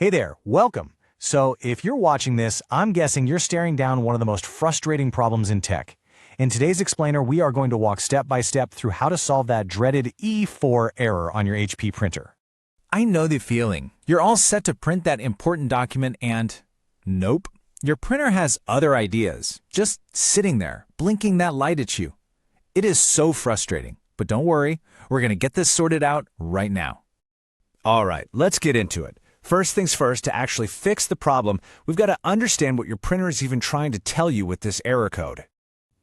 Hey there, welcome. So if you're watching this, I'm guessing you're staring down one of the most frustrating problems in tech. In today's explainer, we are going to walk step by step through how to solve that dreaded E4 error on your HP printer. I know the feeling. You're all set to print that important document and nope. Your printer has other ideas, just sitting there, blinking that light at you. It is so frustrating, but don't worry, we're going to get this sorted out right now. All right, let's get into it. First things first, to actually fix the problem, we've got to understand what your printer is even trying to tell you with this error code.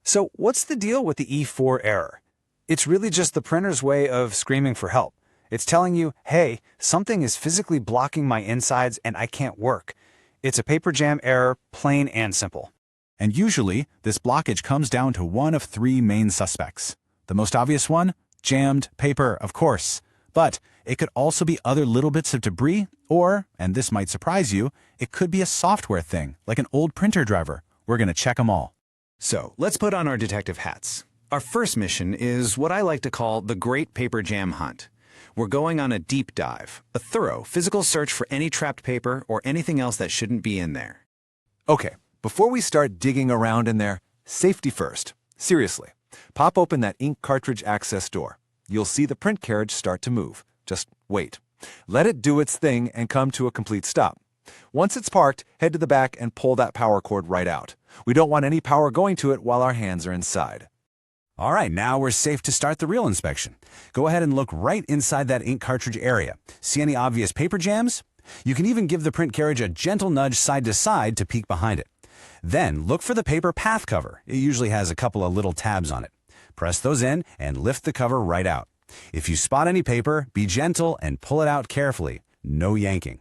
So what's the deal with the E4 error? It's really just the printer's way of screaming for help. It's telling you, hey, something is physically blocking my insides and I can't work. It's a paper jam error, plain and simple. And usually, this blockage comes down to one of three main suspects. The most obvious one? Jammed paper, of course. But it could also be other little bits of debris, or, and this might surprise you, it could be a software thing, like an old printer driver. We're going to check them all. So, let's put on our detective hats. Our first mission is what I like to call the Great Paper Jam Hunt. We're going on a deep dive, a thorough physical search for any trapped paper or anything else that shouldn't be in there. Okay, before we start digging around in there, safety first. Seriously, pop open that ink cartridge access door. You'll see the print carriage start to move. Just wait. Let it do its thing and come to a complete stop. Once it's parked, head to the back and pull that power cord right out. We don't want any power going to it while our hands are inside. All right, now we're safe to start the real inspection. Go ahead and look right inside that ink cartridge area. See any obvious paper jams? You can even give the print carriage a gentle nudge side to side to peek behind it. Then look for the paper path cover. It usually has a couple of little tabs on it. Press those in and lift the cover right out. If you spot any paper, be gentle and pull it out carefully. No yanking.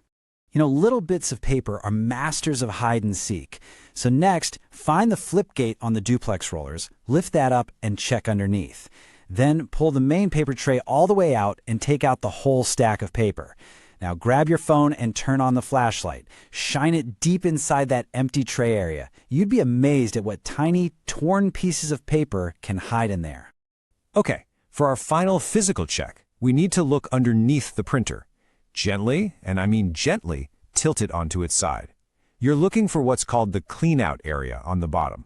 You know, little bits of paper are masters of hide and seek. So next, find the flip gate on the duplex rollers, lift that up and check underneath. Then pull the main paper tray all the way out and take out the whole stack of paper. Now grab your phone and turn on the flashlight. Shine it deep inside that empty tray area. You'd be amazed at what tiny, torn pieces of paper can hide in there. Okay, for our final physical check, we need to look underneath the printer. Gently, and I mean gently, tilt it onto its side. You're looking for what's called the clean-out area on the bottom.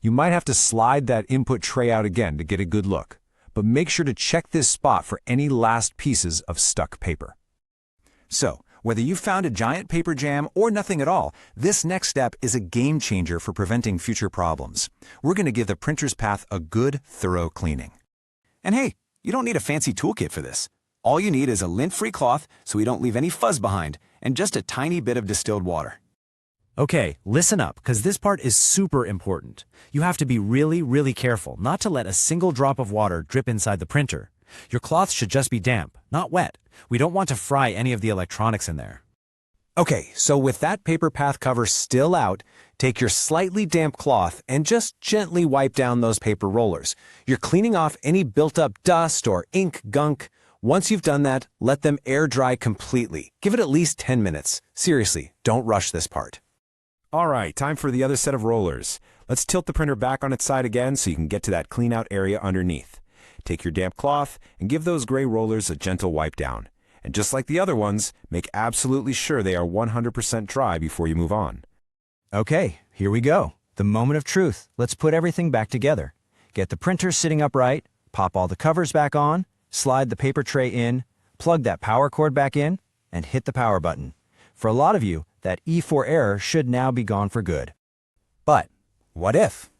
You might have to slide that input tray out again to get a good look, but make sure to check this spot for any last pieces of stuck paper. So, whether you found a giant paper jam or nothing at all, this next step is a game changer for preventing future problems. We're going to give the printer's path a good, thorough cleaning. And hey, you don't need a fancy toolkit for this. All you need is a lint-free cloth so we don't leave any fuzz behind, and just a tiny bit of distilled water. Okay, listen up, because this part is super important. You have to be really careful not to let a single drop of water drip inside the printer. Your cloth should just be damp, not wet. We don't want to fry any of the electronics in there. Okay, so with that paper path cover still out, take your slightly damp cloth and just gently wipe down those paper rollers. You're cleaning off any built-up dust or ink gunk. Once you've done that, let them air dry completely. Give it at least 10 minutes. Seriously, don't rush this part. All right, time for the other set of rollers. Let's tilt the printer back on its side again so you can get to that clean-out area underneath. Take your damp cloth and give those gray rollers a gentle wipe down. And just like the other ones, make absolutely sure they are 100% dry before you move on. Okay, here we go. The moment of truth. Let's put everything back together. Get the printer sitting upright, pop all the covers back on, slide the paper tray in, plug that power cord back in, and hit the power button. For a lot of you, that E4 error should now be gone for good. But what if?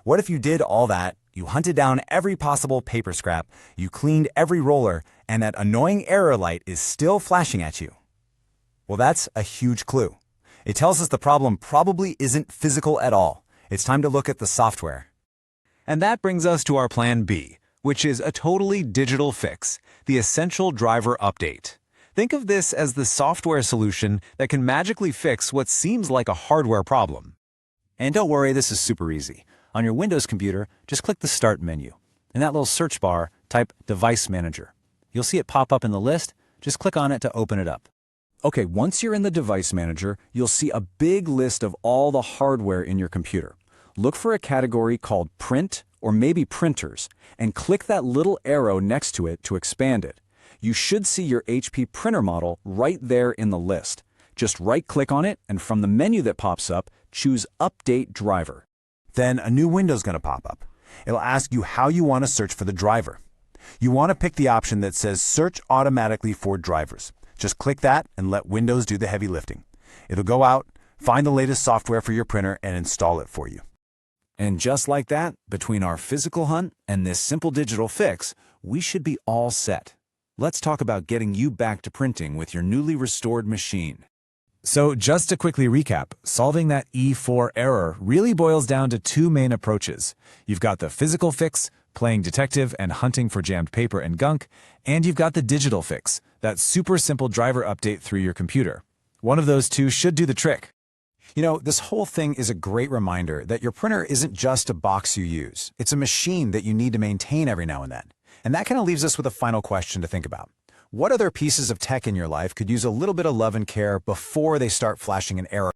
What if you did all that, you hunted down every possible paper scrap, you cleaned every roller, and that annoying error light is still flashing at you? Well, that's a huge clue. It tells us the problem probably isn't physical at all. It's time to look at the software. And that brings us to our plan B, which is a totally digital fix, the Essential Driver Update. Think of this as the software solution that can magically fix what seems like a hardware problem. And don't worry, this is super easy. On your Windows computer, just click the Start menu. In that little search bar, type Device Manager. You'll see it pop up in the list. Just click on it to open it up. Okay, once you're in the Device Manager, you'll see a big list of all the hardware in your computer. Look for a category called Print or maybe Printers, and click that little arrow next to it to expand it. You should see your HP printer model right there in the list. Just right-click on it, and from the menu that pops up, choose Update Driver. Then a new window's going to pop up. It'll ask you how you want to search for the driver. You want to pick the option that says Search Automatically for Drivers. Just click that and let Windows do the heavy lifting. It'll go out, find the latest software for your printer, and install it for you. And just like that, between our physical hunt and this simple digital fix, we should be all set. Let's talk about getting you back to printing with your newly restored machine. So just to quickly recap, solving that E4 error really boils down to two main approaches. You've got the physical fix, playing detective and hunting for jammed paper and gunk, and you've got the digital fix, that super simple driver update through your computer. One of those two should do the trick. You know, this whole thing is a great reminder that your printer isn't just a box you use. It's a machine that you need to maintain every now and then. And that kind of leaves us with a final question to think about. What other pieces of tech in your life could use a little bit of love and care before they start flashing an error?